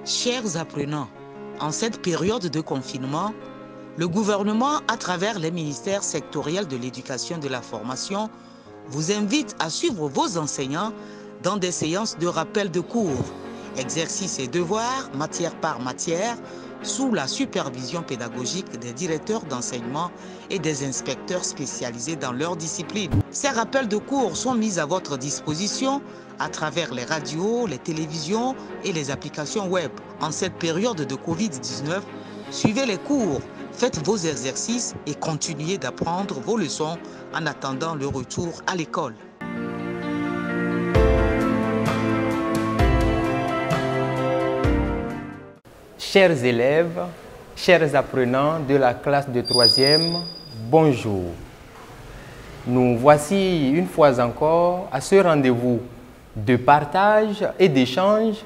Chers apprenants, en cette période de confinement, le gouvernement, à travers les ministères sectoriels de l'éducation et de la formation, vous invite à suivre vos enseignants dans des séances de rappel de cours, exercices et devoirs, matière par matière, sous la supervision pédagogique des directeurs d'enseignement et des inspecteurs spécialisés dans leur discipline. Ces rappels de cours sont mis à votre disposition à travers les radios, les télévisions et les applications web. En cette période de Covid-19, suivez les cours, faites vos exercices et continuez d'apprendre vos leçons en attendant le retour à l'école. Chers élèves, chers apprenants de la classe de 3e, bonjour. Nous voici une fois encore à ce rendez-vous de partage et d'échange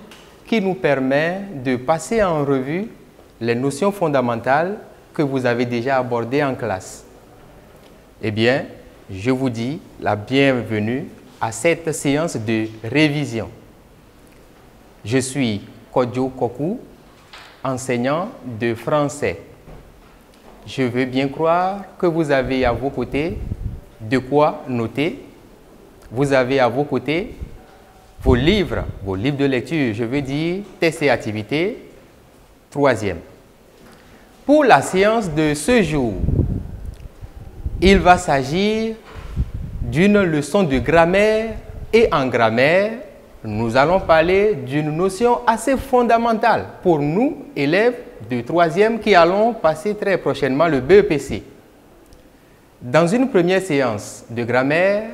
qui nous permet de passer en revue les notions fondamentales que vous avez déjà abordées en classe. Eh bien, je vous dis la bienvenue à cette séance de révision. Je suis Kodjo Kokou, enseignant de français. Je veux bien croire que vous avez à vos côtés de quoi noter. Vous avez à vos côtés vos livres de lecture, je veux dire tests et activités, 3e. Pour la séance de ce jour, il va s'agir d'une leçon de grammaire et en grammaire, nous allons parler d'une notion assez fondamentale pour nous, élèves de 3e qui allons passer très prochainement le BEPC. Dans une première séance de grammaire,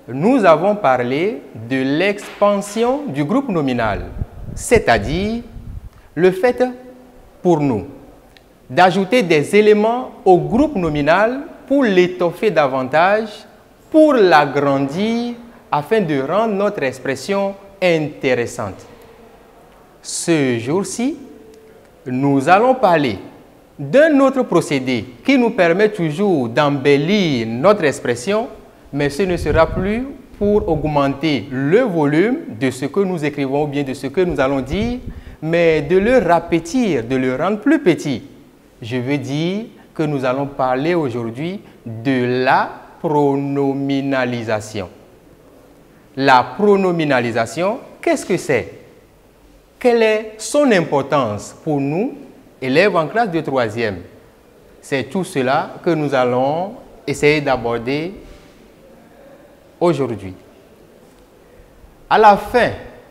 nous avons parlé de l'expansion du groupe nominal, c'est-à-dire le fait pour nous d'ajouter des éléments au groupe nominal pour l'étoffer davantage, pour l'agrandir, afin de rendre notre expression intéressante. Ce jour-ci, nous allons parler d'un autre procédé qui nous permet toujours d'embellir notre expression, mais ce ne sera plus pour augmenter le volume de ce que nous écrivons ou bien de ce que nous allons dire, mais de le rapetir, de le rendre plus petit. Je veux dire que nous allons parler aujourd'hui de la pronominalisation. La pronominalisation, qu'est-ce que c'est? Quelle est son importance pour nous, élèves en classe de 3e? C'est tout cela que nous allons essayer d'aborder aujourd'hui. À la fin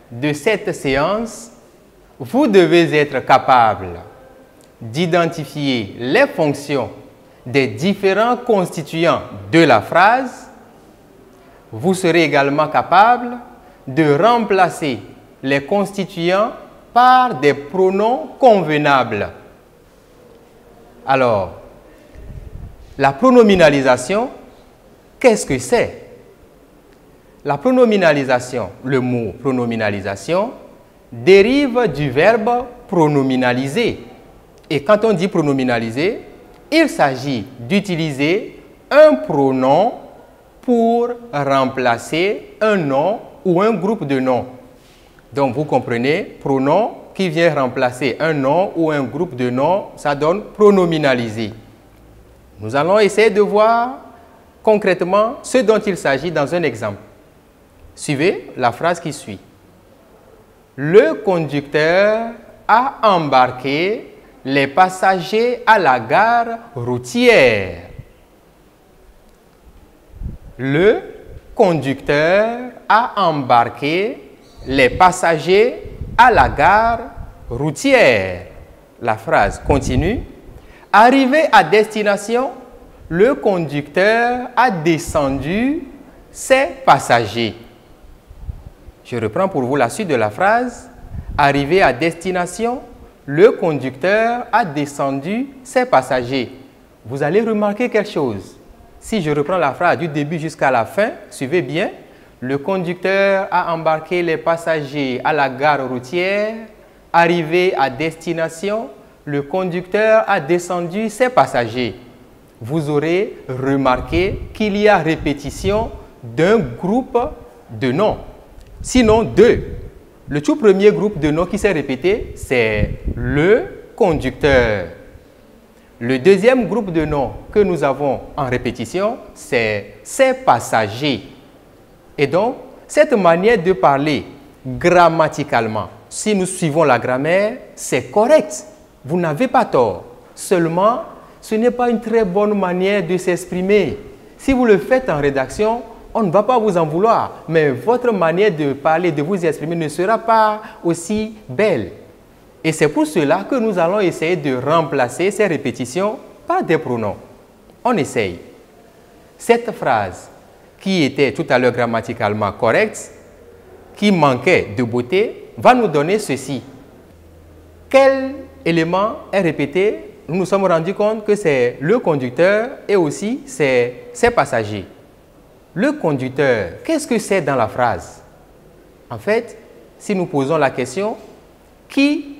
de cette séance, vous devez être capable d'identifier les fonctions des différents constituants de la phrase. Vous serez également capable de remplacer les constituants par des pronoms convenables. Alors, la pronominalisation, qu'est-ce que c'est? La pronominalisation, le mot pronominalisation, dérive du verbe pronominaliser. Et quand on dit pronominaliser, il s'agit d'utiliser un pronom pour remplacer un nom ou un groupe de noms. Donc, vous comprenez, pronom qui vient remplacer un nom ou un groupe de noms, ça donne pronominaliser. Nous allons essayer de voir concrètement ce dont il s'agit dans un exemple. Suivez la phrase qui suit. Le conducteur a embarqué les passagers à la gare routière. Le conducteur a embarqué les passagers à la gare routière. La phrase continue. Arrivé à destination, le conducteur a descendu ses passagers. Je reprends pour vous la suite de la phrase. Arrivé à destination, le conducteur a descendu ses passagers. Vous allez remarquer quelque chose. Si je reprends la phrase du début jusqu'à la fin, suivez bien. Le conducteur a embarqué les passagers à la gare routière. Arrivé à destination, le conducteur a descendu ses passagers. Vous aurez remarqué qu'il y a répétition d'un groupe de noms, sinon deux. Le tout premier groupe de noms qui s'est répété, c'est le conducteur. Le deuxième groupe de noms que nous avons en répétition, c'est ces passagers. Et donc, cette manière de parler grammaticalement, si nous suivons la grammaire, c'est correct. Vous n'avez pas tort. Seulement, ce n'est pas une très bonne manière de s'exprimer. Si vous le faites en rédaction, on ne va pas vous en vouloir. Mais votre manière de parler, de vous exprimer ne sera pas aussi belle. Et c'est pour cela que nous allons essayer de remplacer ces répétitions par des pronoms. On essaye. Cette phrase qui était tout à l'heure grammaticalement correcte, qui manquait de beauté, va nous donner ceci. Quel élément est répété? Nous nous sommes rendus compte que c'est le conducteur et aussi ses passagers. Le conducteur, qu'est-ce que c'est dans la phrase? En fait, si nous posons la question, qui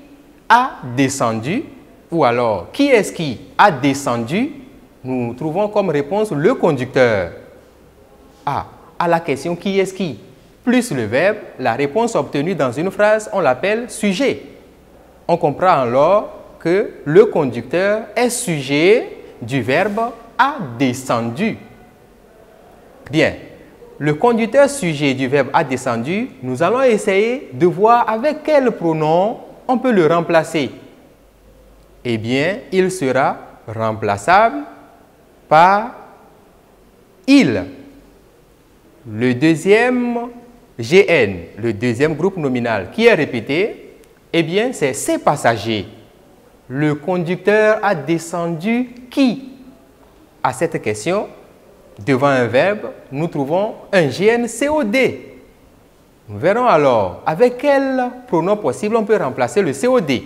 a descendu? Ou alors, qui est-ce qui a descendu? Nous trouvons comme réponse le conducteur. À la question qui est-ce qui, plus le verbe, la réponse obtenue dans une phrase, on l'appelle sujet. On comprend alors que le conducteur est sujet du verbe a descendu. Bien, le conducteur sujet du verbe a descendu, nous allons essayer de voir avec quel pronom on peut le remplacer. Eh bien, il sera remplaçable par il. Le deuxième GN, le deuxième groupe nominal qui est répété, eh bien, c'est ces passagers. Le conducteur a descendu qui? À cette question, devant un verbe, nous trouvons un GN COD. Nous verrons alors avec quel pronom possible on peut remplacer le COD.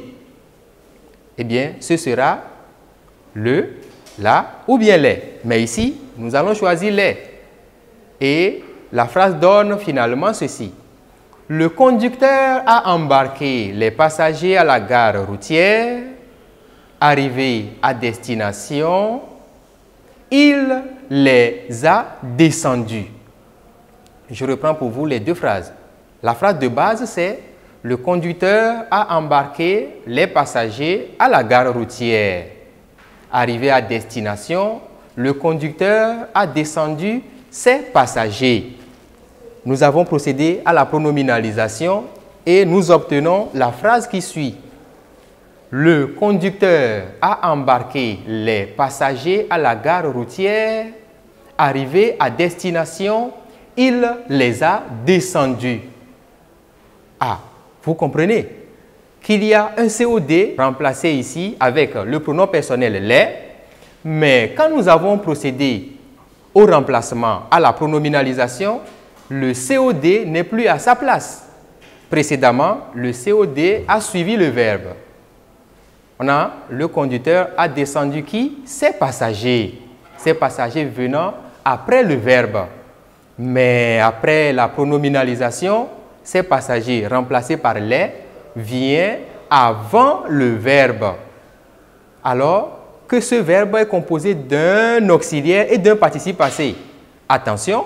Eh bien, ce sera le, la ou bien les. Mais ici, nous allons choisir les. Et la phrase donne finalement ceci. Le conducteur a embarqué les passagers à la gare routière. Arrivé à destination, il les a descendus. Je reprends pour vous les deux phrases. La phrase de base, c'est « Le conducteur a embarqué les passagers à la gare routière. Arrivé à destination, le conducteur a descendu ses passagers. » Nous avons procédé à la pronominalisation et nous obtenons la phrase qui suit. Le conducteur a embarqué les passagers à la gare routière. Arrivé à destination, il les a descendus. Vous comprenez qu'il y a un COD remplacé ici avec le pronom personnel les, mais quand nous avons procédé au remplacement, à la pronominalisation, le COD n'est plus à sa place. Précédemment, le COD a suivi le verbe. On a le conducteur a descendu qui? Ses passagers. Ces passagers venant après le verbe. Mais après la pronominalisation, ces passagers remplacés par les viennent avant le verbe. Alors que ce verbe est composé d'un auxiliaire et d'un participe passé. Attention,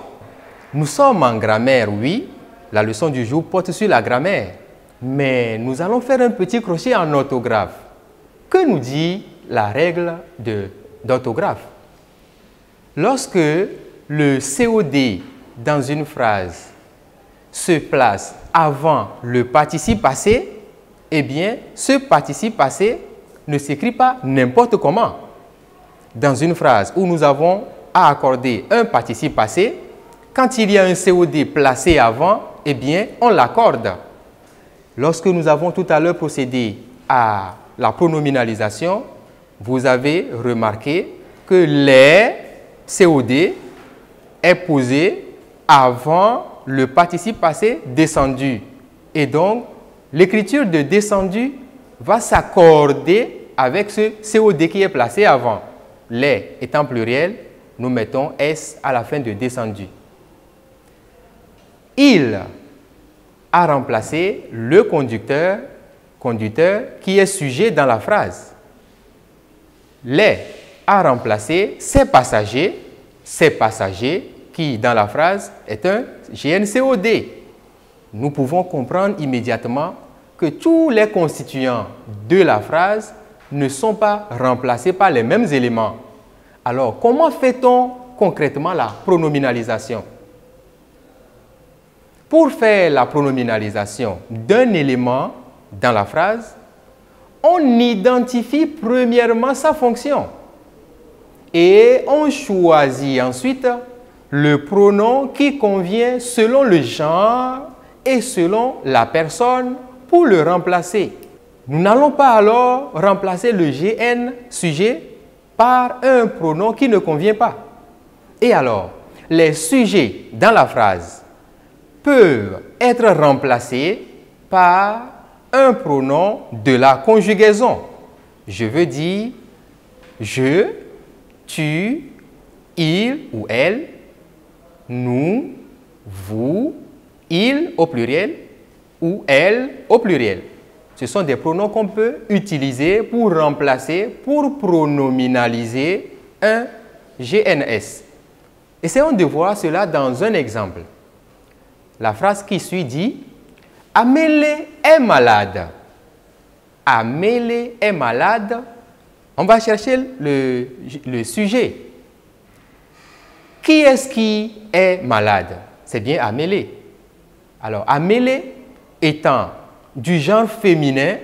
nous sommes en grammaire, oui. La leçon du jour porte sur la grammaire. Mais nous allons faire un petit crochet en orthographe. Que nous dit la règle d'orthographe? Lorsque le COD dans une phrase se place avant le participe passé, eh bien, ce participe passé ne s'écrit pas n'importe comment. Dans une phrase où nous avons à accorder un participe passé, quand il y a un COD placé avant, eh bien, on l'accorde. Lorsque nous avons tout à l'heure procédé à la pronominalisation, vous avez remarqué que les COD est posé avant le participe passé descendu. Et donc, l'écriture de descendu va s'accorder avec ce COD qui est placé avant. Les étant pluriel, nous mettons S à la fin de descendu. Il a remplacé le conducteur qui est sujet dans la phrase. Les a remplacé ses passagers qui dans la phrase est un GNCOD. nous pouvons comprendre immédiatement que tous les constituants de la phrase ne sont pas remplacés par les mêmes éléments. Alors, comment fait-on concrètement la pronominalisation? Pour faire la pronominalisation d'un élément dans la phrase, on identifie premièrement sa fonction et on choisit ensuite le pronom qui convient selon le genre et selon la personne pour le remplacer. Nous n'allons pas alors remplacer le GN sujet par un pronom qui ne convient pas. Et alors, les sujets dans la phrase peuvent être remplacés par un pronom de la conjugaison. Je veux dire je, tu, il ou elle, nous, vous, il au pluriel ou elle au pluriel. Ce sont des pronoms qu'on peut utiliser pour remplacer, pour pronominaliser un GNS. Essayons de voir cela dans un exemple. La phrase qui suit dit « Amélie est malade ». Amélie est malade. On va chercher le sujet. Qui est-ce qui est malade? C'est bien Amélie. Alors, Amélie étant du genre féminin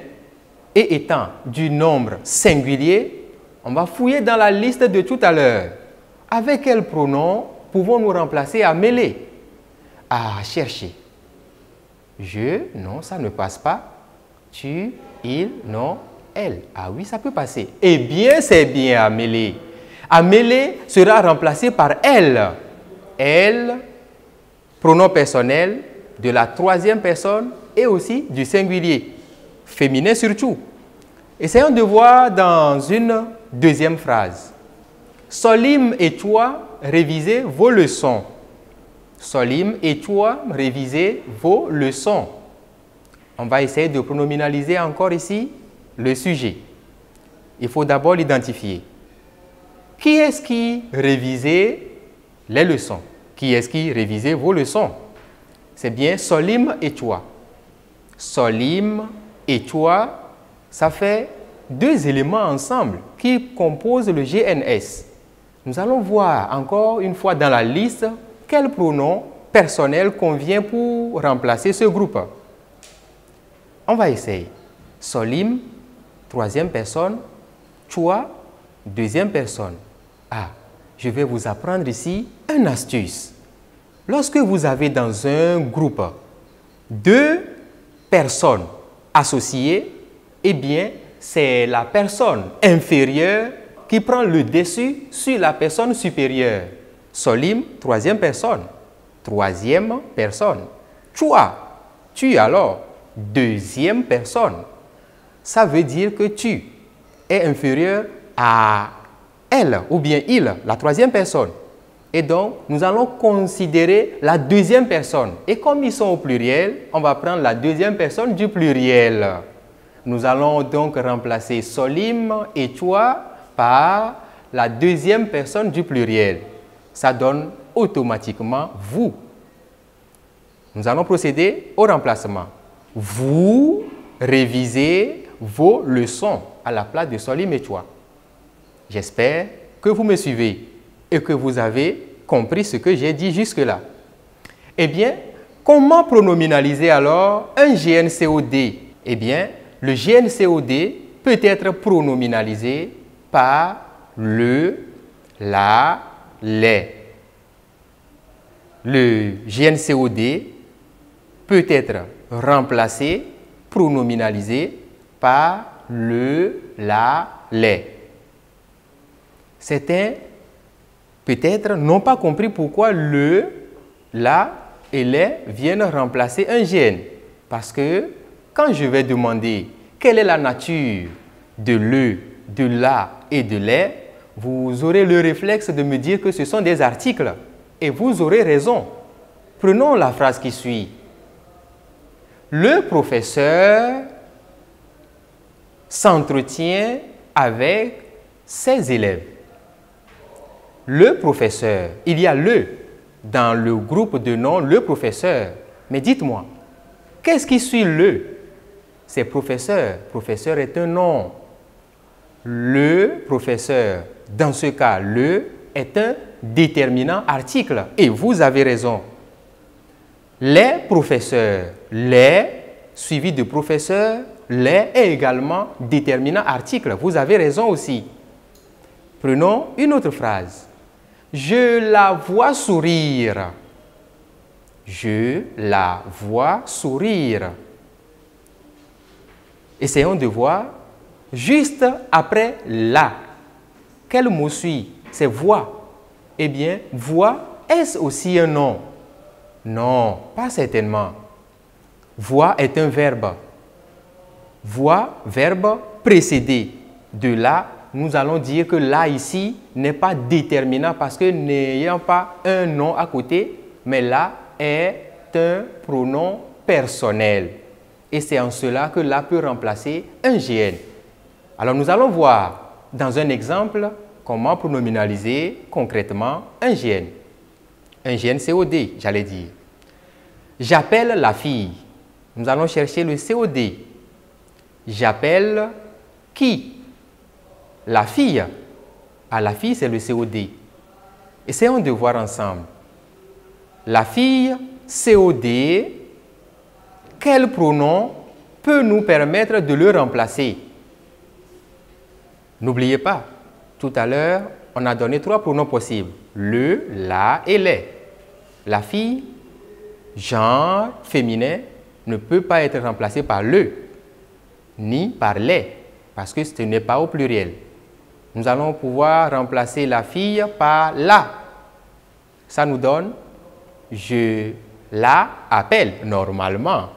et étant du nombre singulier, on va fouiller dans la liste de tout à l'heure. Avec quel pronom pouvons-nous remplacer Amélie? À chercher. Je, non, ça ne passe pas. Tu, il, non, elle. Ah oui, ça peut passer. Eh bien, c'est bien Amélie. Amélie sera remplacée par elle. Elle, pronom personnel de la troisième personne et aussi du singulier, féminin surtout. Essayons de voir dans une deuxième phrase. Solim et toi, révisez vos leçons. Solim et toi, révisez vos leçons. On va essayer de pronominaliser encore ici le sujet. Il faut d'abord l'identifier. Qui est-ce qui révisait les leçons? Qui est-ce qui révisait vos leçons? C'est bien Solim et toi. Solim et toi, ça fait deux éléments ensemble qui composent le GNS. Nous allons voir encore une fois dans la liste quel pronom personnel convient pour remplacer ce groupe. On va essayer. Solim, troisième personne. Toi, deuxième personne. Ah, je vais vous apprendre ici une astuce. Lorsque vous avez dans un groupe deux personnes associées, eh bien, c'est la personne inférieure qui prend le dessus sur la personne supérieure. Solim, troisième personne. Troisième personne. Toi, tu alors, deuxième personne. Ça veut dire que tu es inférieur à elle ou bien il, la troisième personne. Et donc, nous allons considérer la deuxième personne. Et comme ils sont au pluriel, on va prendre la deuxième personne du pluriel. Nous allons donc remplacer Solim et toi par la deuxième personne du pluriel. Ça donne automatiquement vous. Nous allons procéder au remplacement. Vous révisez vos leçons à la place de Solim et toi. J'espère que vous me suivez et que vous avez compris ce que j'ai dit jusque-là. Eh bien, comment pronominaliser alors un GNCOD? Eh bien, le GNCOD peut être pronominalisé par le, la, les. Le GNCOD peut être remplacé, pronominalisé par le, la, les. Certains peut-être n'ont pas compris pourquoi le, la et les viennent remplacer un GN. Parce que quand je vais demander quelle est la nature de le, de la et de les, vous aurez le réflexe de me dire que ce sont des articles. Et vous aurez raison. Prenons la phrase qui suit. Le professeur s'entretient avec ses élèves. Le professeur, il y a le dans le groupe de noms, le professeur. Mais dites-moi, Qu'est-ce qui suit le? C'est professeur. Professeur est un nom. Le professeur, dans ce cas, le est un déterminant article. Et vous avez raison. Les professeurs, les suivi de professeur, les est également déterminant article. Vous avez raison aussi. Prenons une autre phrase. Je la vois sourire. Je la vois sourire. Essayons de voir juste après la. Quel mot suit? C'est voix. Eh bien, voix, est-ce aussi un nom? Non, pas certainement. Voix est un verbe. Voix, verbe précédé. De là, nous allons dire que là ici n'est pas déterminant parce que n'ayant pas un nom à côté, mais là est un pronom personnel. Et c'est en cela que là peut remplacer un GN. Alors nous allons voir dans un exemple comment pronominaliser concrètement un GN. Un GN COD, j'allais dire. J'appelle la fille. Nous allons chercher le COD. J'appelle qui? La fille. Ah, la fille, c'est le COD. Essayons de voir ensemble. La fille, COD, quel pronom peut nous permettre de le remplacer? N'oubliez pas, tout à l'heure, on a donné 3 pronoms possibles. Le, la et les. La fille, genre féminin, ne peut pas être remplacé par le, ni par les, parce que ce n'est pas au pluriel. Nous allons pouvoir remplacer la fille par la. Ça nous donne je la appelle normalement.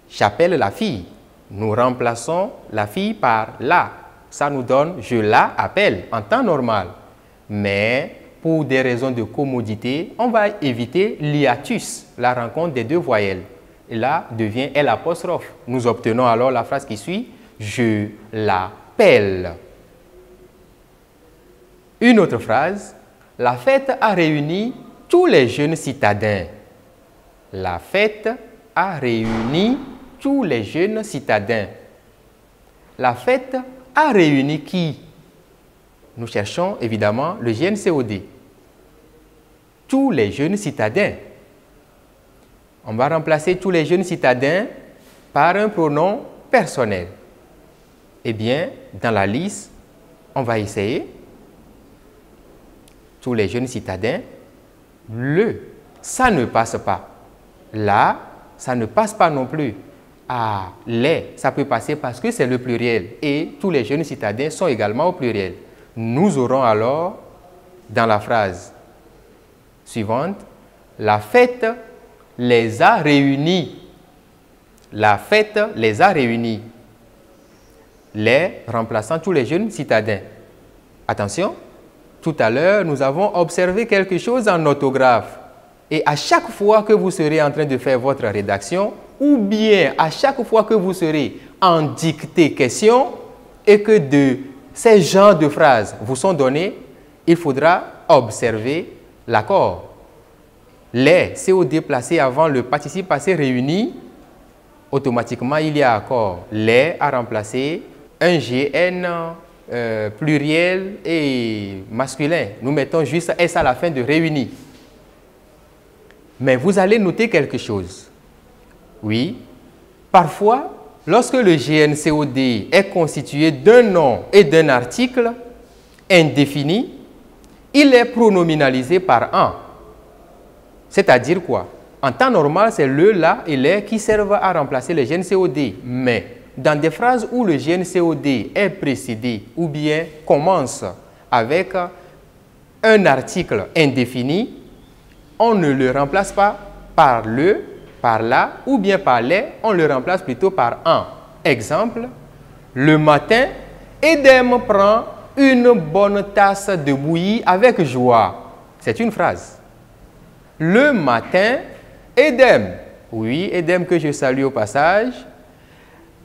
J'appelle la fille. Nous remplaçons la fille par la. Ça nous donne je la appelle en temps normal. Mais pour des raisons de commodité, on va éviter l'hiatus, la rencontre des 2 voyelles. Et là devient L'. Nous obtenons alors la phrase qui suit je l'appelle. Une autre phrase, la fête a réuni tous les jeunes citadins. La fête a réuni tous les jeunes citadins. La fête a réuni qui? Nous cherchons évidemment le GNCOD. Tous les jeunes citadins. On va remplacer tous les jeunes citadins par un pronom personnel. Eh bien, dans la liste, on va essayer. Tous les jeunes citadins, le, ça ne passe pas. Là, ça ne passe pas non plus. Ah, les, ça peut passer parce que c'est le pluriel. Et tous les jeunes citadins sont également au pluriel. Nous aurons alors, dans la phrase suivante, la fête les a réunis. La fête les a réunis. Les remplaçant tous les jeunes citadins. Attention, tout à l'heure, nous avons observé quelque chose en orthographe. Et à chaque fois que vous serez en train de faire votre rédaction, ou bien à chaque fois que vous serez en dictée question et que de ces genres de phrases vous sont données, il faudra observer l'accord. Les COD placés avant le participe passé réuni, automatiquement il y a accord. Les a remplacé un GN pluriel et masculin. Nous mettons juste S à la fin de réuni. Mais vous allez noter quelque chose. Oui, parfois, lorsque le GNCOD est constitué d'un nom et d'un article indéfini, il est pronominalisé par un. C'est-à-dire quoi? En temps normal, c'est le, la et les qui servent à remplacer le GNCOD. Mais dans des phrases où le GNCOD est précédé ou bien commence avec un article indéfini, on ne le remplace pas par le, par la ou bien par les, on le remplace plutôt par un. Exemple, le matin, Edem prend une bonne tasse de bouillie avec joie. C'est une phrase. Le matin, Edem, oui, Edem que je salue au passage.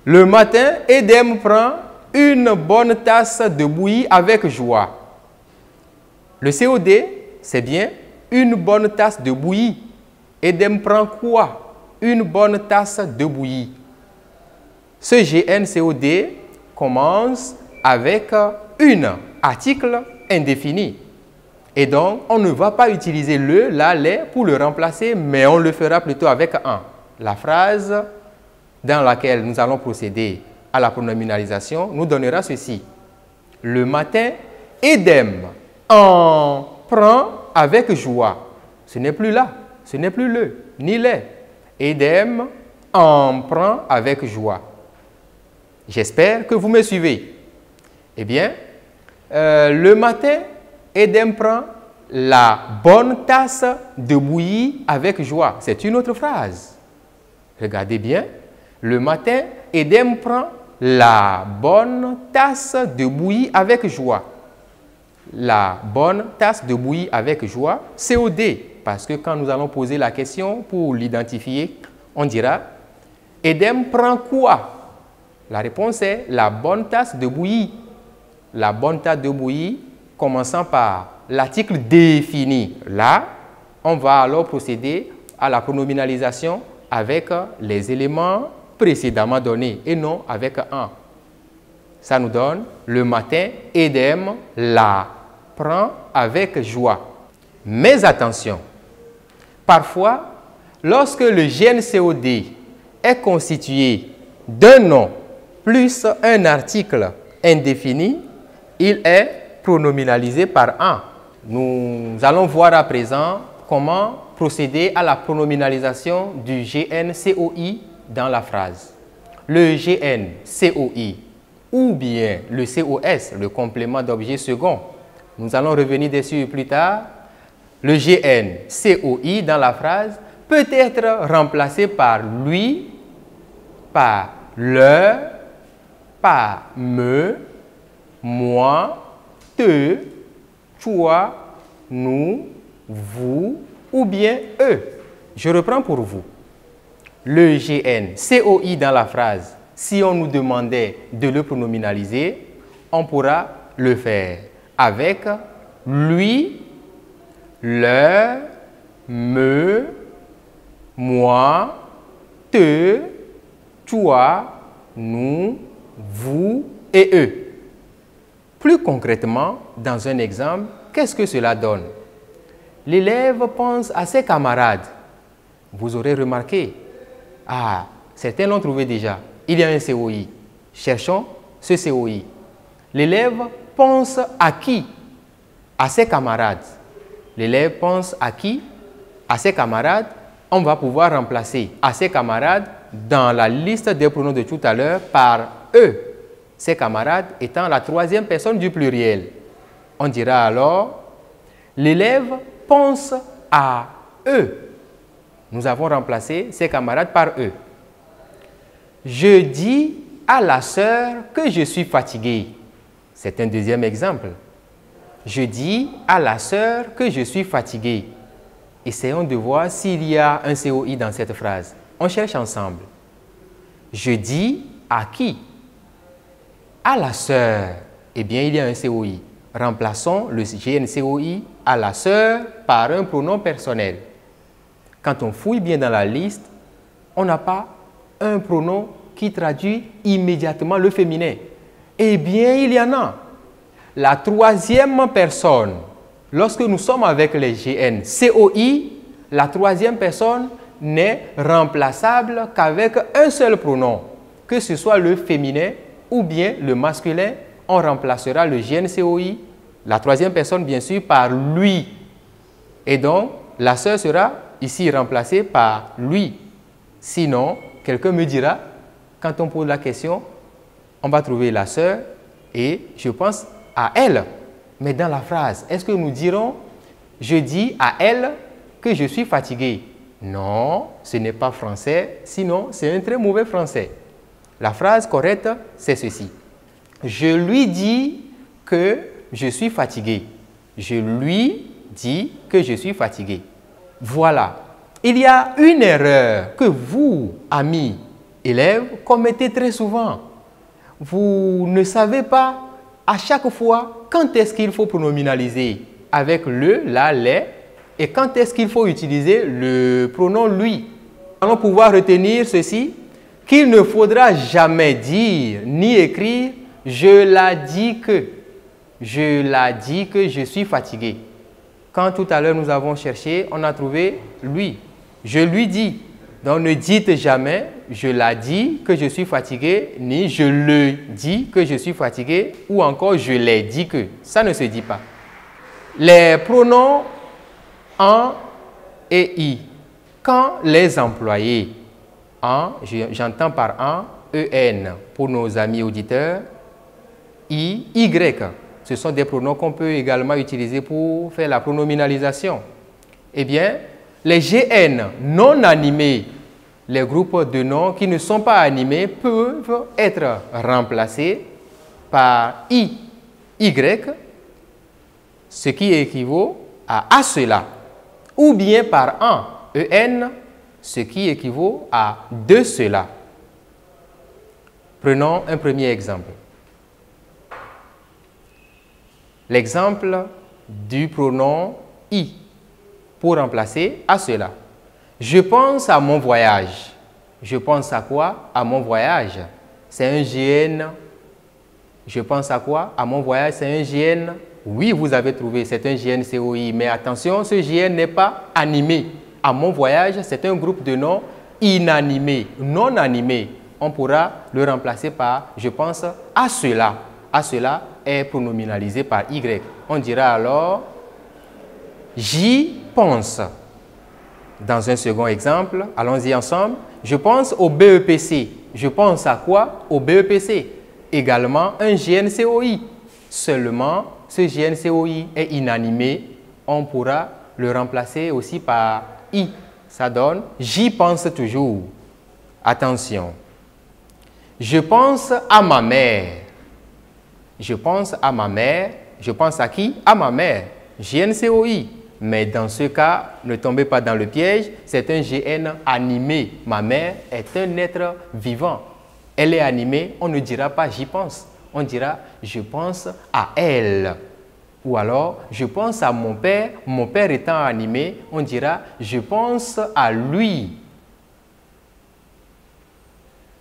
Le matin, Edem prend une bonne tasse de bouillie avec joie. Le COD, c'est bien une bonne tasse de bouillie. Edem prend quoi? une bonne tasse de bouillie. Ce GNCOD commence avec une article indéfini. Et donc, on ne va pas utiliser le, la, les pour le remplacer, mais on le fera plutôt avec un. La phrase dans laquelle nous allons procéder à la pronominalisation nous donnera ceci. Le matin, Edem en prend avec joie. Ce n'est plus là, ce n'est plus le, ni les. Edem en prend avec joie. J'espère que vous me suivez. Eh bien, le matin, Edem prend la bonne tasse de bouillie avec joie. C'est une autre phrase. Regardez bien. Le matin, Edem prend la bonne tasse de bouillie avec joie. La bonne tasse de bouillie avec joie, COD. Parce que quand nous allons poser la question pour l'identifier, on dira Edem prend quoi? La réponse est la bonne tasse de bouillie. La bonne tasse de bouillie, commençant par l'article défini. Là, on va alors procéder à la pronominalisation avec les éléments précédemment donnés et non avec un. Ça nous donne le matin, Edem la prend avec joie. Mais attention, parfois, lorsque le GNCOD est constitué d'un nom plus un article indéfini, il est pronominalisé par un. Nous allons voir à présent comment procéder à la pronominalisation du GNCOI dans la phrase. Le GNCOI ou bien le COS, le complément d'objet second, nous allons revenir dessus plus tard. Le GNCOI dans la phrase peut être remplacé par lui, par le, par me, moi, te, toi, nous, vous ou bien eux. Je reprends pour vous. Le GNCOI dans la phrase, si on nous demandait de le pronominaliser, on pourra le faire avec lui, le, me, moi, te, toi, nous, vous et eux. Plus concrètement, dans un exemple, qu'est-ce que cela donne? L'élève pense à ses camarades. Vous aurez remarqué, certains l'ont trouvé déjà, il y a un COI. Cherchons ce COI. L'élève pense à qui? À ses camarades. L'élève pense à qui? À ses camarades. On va pouvoir remplacer à ses camarades dans la liste des pronoms de tout à l'heure par eux. Ses camarades étant la troisième personne du pluriel. On dira alors, l'élève pense à eux. Nous avons remplacé ses camarades par eux. Je dis à la sœur que je suis fatigué. C'est un deuxième exemple. Je dis à la sœur que je suis fatigué. Essayons de voir s'il y a un COI dans cette phrase. On cherche ensemble. Je dis à qui? À la sœur. Eh bien, il y a un COI. Remplaçons le GNCOI à la sœur par un pronom personnel. Quand on fouille bien dans la liste, on n'a pas un pronom qui traduit immédiatement le féminin. Eh bien, il y en a. La troisième personne, lorsque nous sommes avec les GNCOI, la troisième personne n'est remplaçable qu'avec un seul pronom. Que ce soit le féminin ou bien le masculin, on remplacera le GNCOI, la troisième personne bien sûr, par lui. Et donc, la sœur sera ici remplacée par lui. Sinon, quelqu'un me dira, quand on pose la question, on va trouver la sœur et je pense à elle. Mais dans la phrase, est-ce que nous dirons, je dis à elle que je suis fatigué? Non, ce n'est pas français, sinon c'est un très mauvais français. La phrase correcte, c'est ceci. Je lui dis que je suis fatigué. Je lui dis que je suis fatigué. Voilà. Il y a une erreur que vous, amis élèves, commettez très souvent. Vous ne savez pas à chaque fois quand est-ce qu'il faut pronominaliser avec le, la, les et quand est-ce qu'il faut utiliser le pronom lui. allons pouvoir retenir ceci, qu'il ne faudra jamais dire ni écrire « je l'ai dit que ». Je l'ai dit que je suis fatigué. Quand tout à l'heure nous avons cherché, on a trouvé lui. Je lui dis. Donc ne dites jamais « je l'ai dit que je suis fatigué » ni « je le dis que je suis fatigué » ou encore « je l'ai dit que ». Ça ne se dit pas. Les pronoms « en » et « i », quand les employés « en », j'entends par « en », « en » pour nos amis auditeurs, « i », « y », ce sont des pronoms qu'on peut également utiliser pour faire la pronominalisation. Eh bien, les GN non animés, les groupes de noms qui ne sont pas animés, peuvent être remplacés par I, Y, ce qui équivaut à cela, ou bien par en, EN, ce qui équivaut à de cela. Prenons un premier exemple. L'exemple du pronom I pour remplacer à cela. Je pense à mon voyage. Je pense à quoi? À mon voyage. C'est un GN. Je pense à quoi? À mon voyage, c'est un GN. Oui, vous avez trouvé, c'est un GN COI. Mais attention, ce GN n'est pas animé. À mon voyage, c'est un groupe de noms inanimés, non animés. On pourra le remplacer par je pense à cela. À cela est pronominalisé par Y. On dira alors j'y pense. Dans un second exemple, allons-y ensemble. Je pense au BEPC. Je pense à quoi? Au BEPC. Également un GNCOI. Seulement, ce GNCOI est inanimé. On pourra le remplacer aussi par I. Ça donne j'y pense toujours. Attention. Je pense à ma mère. Je pense à ma mère. Je pense à qui? À ma mère. GNCOI. Mais dans ce cas, ne tombez pas dans le piège, c'est un GN animé. Ma mère est un être vivant. Elle est animée, on ne dira pas j'y pense. On dira je pense à elle. Ou alors je pense à mon père étant animé, on dira je pense à lui.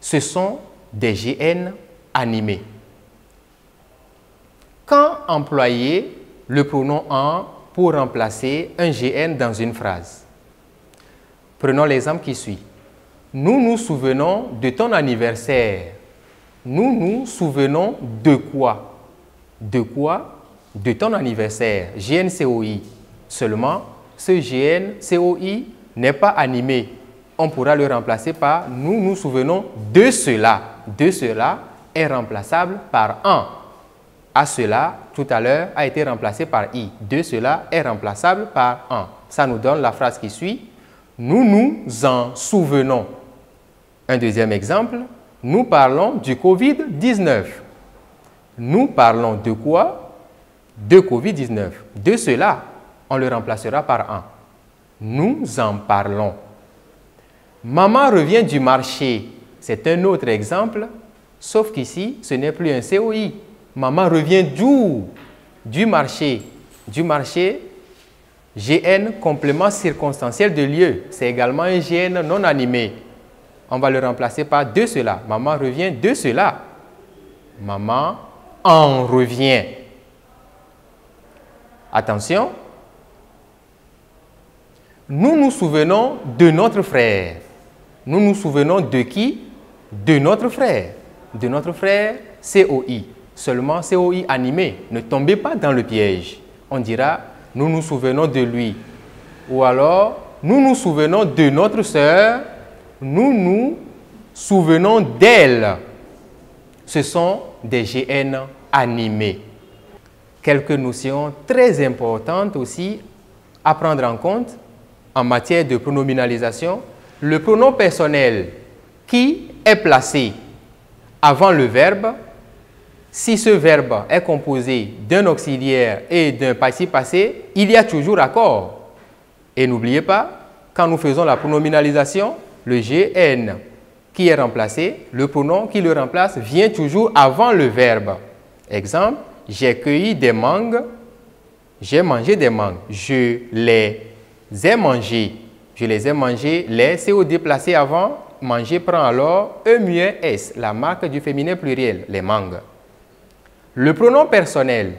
Ce sont des GN animés. Quand employer le pronom en pour remplacer un GN dans une phrase? Prenons l'exemple qui suit. Nous nous souvenons de ton anniversaire. Nous nous souvenons de quoi? De quoi? De ton anniversaire. GNCOI. Seulement, ce GNCOI n'est pas animé. On pourra le remplacer par nous nous souvenons de cela. De cela est remplaçable par en. À cela, tout à l'heure, a été remplacé par I. De cela est remplaçable par en. Ça nous donne la phrase qui suit. Nous nous en souvenons. Un deuxième exemple. Nous parlons du Covid-19. Nous parlons de quoi? De Covid-19. De cela, on le remplacera par en. Nous en parlons. Maman revient du marché. C'est un autre exemple, sauf qu'ici, ce n'est plus un COI. Maman revient d'où? Du marché. Du marché, GN, complément circonstanciel de lieu. C'est également un GN non animé. On va le remplacer par de cela. Maman revient de cela. Maman en revient. Attention. Nous nous souvenons de notre frère. Nous nous souvenons de qui? De notre frère. De notre frère, COI. Seulement COI animé. Ne tombez pas dans le piège. On dira, nous nous souvenons de lui. Ou alors, nous nous souvenons de notre sœur. Nous nous souvenons d'elle. Ce sont des GN animés. Quelques notions très importantes aussi à prendre en compte en matière de pronominalisation. Le pronom personnel qui est placé avant le verbe, si ce verbe est composé d'un auxiliaire et d'un participe passé, il y a toujours accord. Et n'oubliez pas, quand nous faisons la pronominalisation, le GN qui est remplacé, le pronom qui le remplace vient toujours avant le verbe. Exemple, j'ai cueilli des mangues, j'ai mangé des mangues. Je les ai mangées. Je les ai mangés, les COD placé avant, manger prend alors E-S, la marque du féminin pluriel, les mangues. Le pronom personnel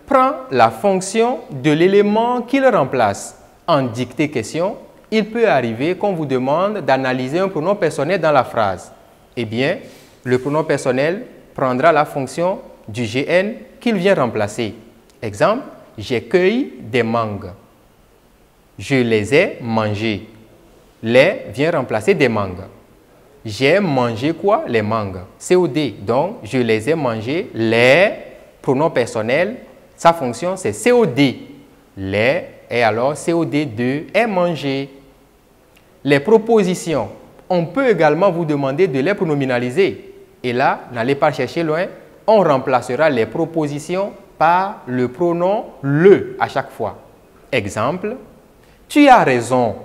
prend la fonction de l'élément qu'il remplace. En dictée question, il peut arriver qu'on vous demande d'analyser un pronom personnel dans la phrase. Eh bien, le pronom personnel prendra la fonction du GN qu'il vient remplacer. Exemple, j'ai cueilli des mangues. Je les ai mangées. Les vient remplacer des mangues. J'ai mangé quoi? Les mangues. COD. Donc, je les ai mangées. Les pronoms personnels, sa fonction c'est COD. Les et alors COD de est mangé. Les propositions, on peut également vous demander de les pronominaliser. Et là, n'allez pas chercher loin, on remplacera les propositions par le pronom le à chaque fois. Exemple, tu as raison,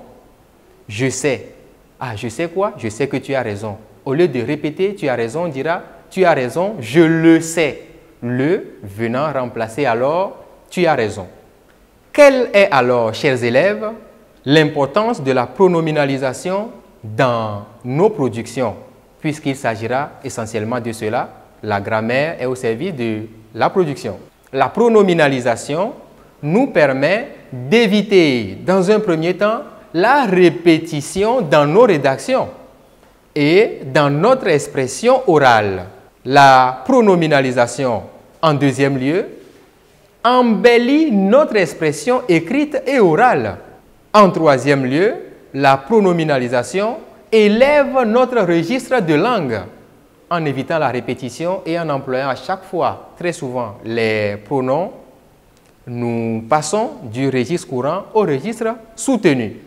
je sais. Ah, je sais quoi? Je sais que tu as raison. Au lieu de répéter, tu as raison, on dira, tu as raison, je le sais. Le venant remplacer alors, tu as raison. Quelle est alors, chers élèves, l'importance de la pronominalisation dans nos productions? Puisqu'il s'agira essentiellement de cela, la grammaire est au service de la production. La pronominalisation nous permet d'éviter, dans un premier temps, la répétition dans nos rédactions et dans notre expression orale. La pronominalisation, en deuxième lieu, embellit notre expression écrite et orale. En troisième lieu, la pronominalisation élève notre registre de langue en évitant la répétition et en employant à chaque fois, très souvent, les pronoms. Nous passons du registre courant au registre soutenu.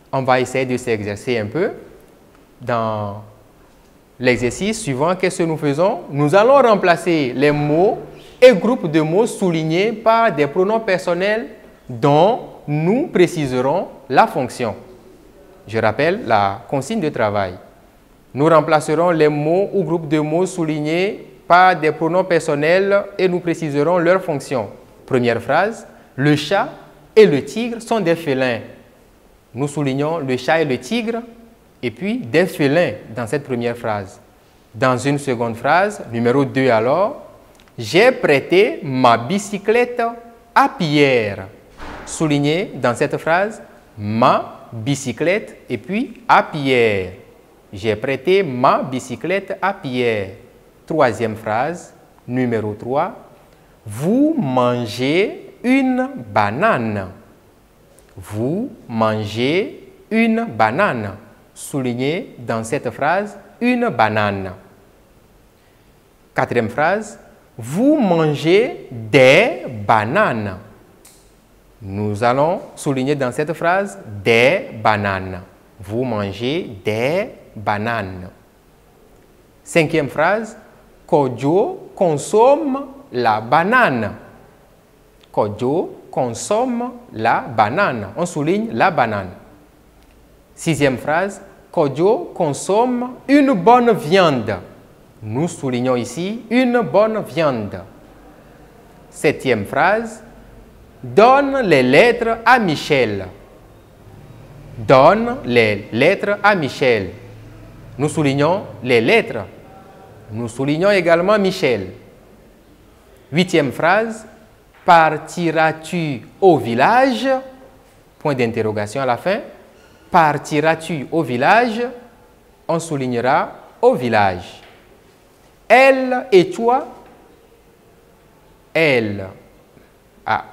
On va essayer de s'exercer un peu. Dans l'exercice suivant, qu'est-ce que nous faisons? Nous allons remplacer les mots et groupes de mots soulignés par des pronoms personnels dont nous préciserons la fonction. Je rappelle la consigne de travail. Nous remplacerons les mots ou groupes de mots soulignés par des pronoms personnels et nous préciserons leur fonction. Première phrase, le chat et le tigre sont des félins. Nous soulignons le chat et le tigre et puis des félins dans cette première phrase. Dans une seconde phrase, numéro 2 alors, j'ai prêté ma bicyclette à Pierre. Soulignez dans cette phrase ma bicyclette et puis à Pierre. J'ai prêté ma bicyclette à Pierre. Troisième phrase, numéro 3. Vous mangez une banane. Vous mangez une banane. Soulignez dans cette phrase une banane. Quatrième phrase, vous mangez des bananes. Nous allons souligner dans cette phrase des bananes. Vous mangez des bananes. Cinquième phrase, Kodjo consomme la banane. Kodjo consomme la banane. On souligne la banane. Sixième phrase, Kodjo consomme une bonne viande. Nous soulignons ici une bonne viande. Septième phrase, donne les lettres à Michel. Donne les lettres à Michel. Nous soulignons les lettres. Nous soulignons également Michel. Huitième phrase, partiras-tu au village? Point d'interrogation à la fin. Partiras-tu au village? On soulignera au village. Elle et toi? Elle.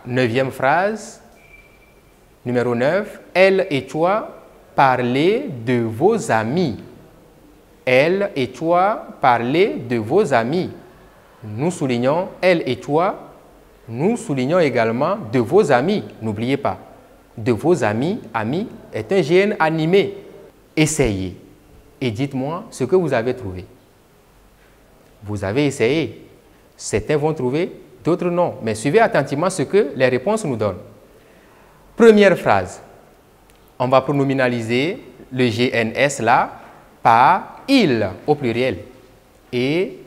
Neuvième phrase, numéro 9. Elle et toi, parlez de vos amis. Elle et toi, parlez de vos amis. Nous soulignons elle et toi. Nous soulignons également de vos amis. N'oubliez pas, de vos amis, amis est un GN animé. Essayez et dites-moi ce que vous avez trouvé. Vous avez essayé. Certains vont trouver, d'autres non. Mais suivez attentivement ce que les réponses nous donnent. Première phrase. On va pronominaliser le GNS là par il au pluriel. Et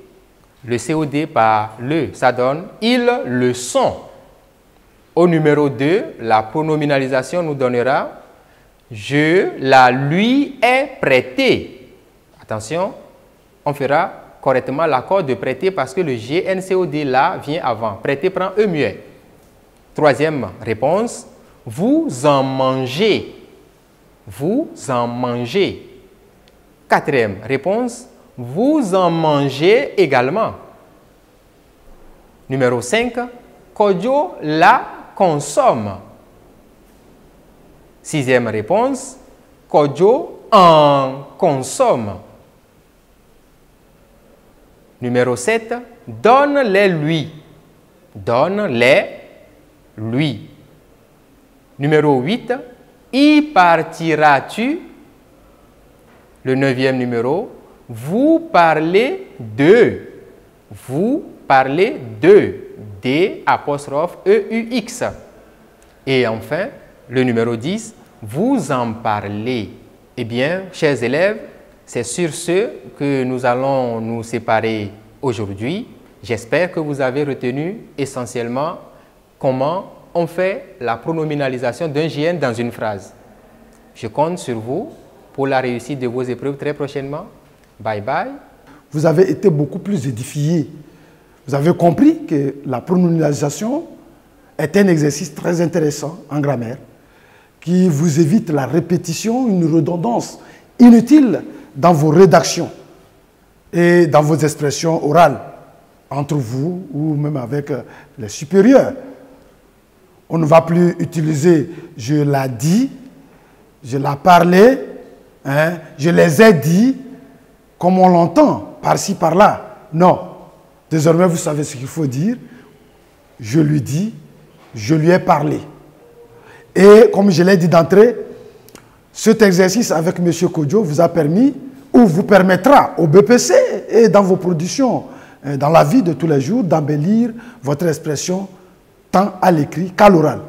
le COD par le. Ça donne ils le sont. Au numéro 2, la pronominalisation nous donnera Je la lui ai prêté. Attention, on fera correctement l'accord de prêter parce que le GNCOD là vient avant. Prêter prend E muet. Troisième réponse, vous en mangez. Vous en mangez. Quatrième réponse, vous en mangez également. Numéro 5, Kodjo la consomme. Sixième réponse, Kodjo en consomme. Numéro 7, donne-les lui. Donne-les lui. Numéro 8, y partiras-tu? Le neuvième numéro, vous parlez de. Vous parlez de. D apostrophe E-U-X. Et enfin, le numéro 10, vous en parlez. Eh bien, chers élèves, c'est sur ce que nous allons nous séparer aujourd'hui. J'espère que vous avez retenu essentiellement comment on fait la pronominalisation d'un JN dans une phrase. Je compte sur vous pour la réussite de vos épreuves très prochainement. Bye bye. Vous avez été beaucoup plus édifiés. Vous avez compris que la pronominalisation est un exercice très intéressant en grammaire qui vous évite la répétition, une redondance inutile dans vos rédactions et dans vos expressions orales entre vous ou même avec les supérieurs. On ne va plus utiliser « je l'ai dit »,« je l'ai parlé », hein, « je les ai dit », comme on l'entend, par-ci, par-là. Non. Désormais, vous savez ce qu'il faut dire. Je lui dis, je lui ai parlé. Et comme je l'ai dit d'entrée, cet exercice avec M. Kodjo vous a permis ou vous permettra au BPC et dans vos productions, dans la vie de tous les jours, d'embellir votre expression tant à l'écrit qu'à l'oral.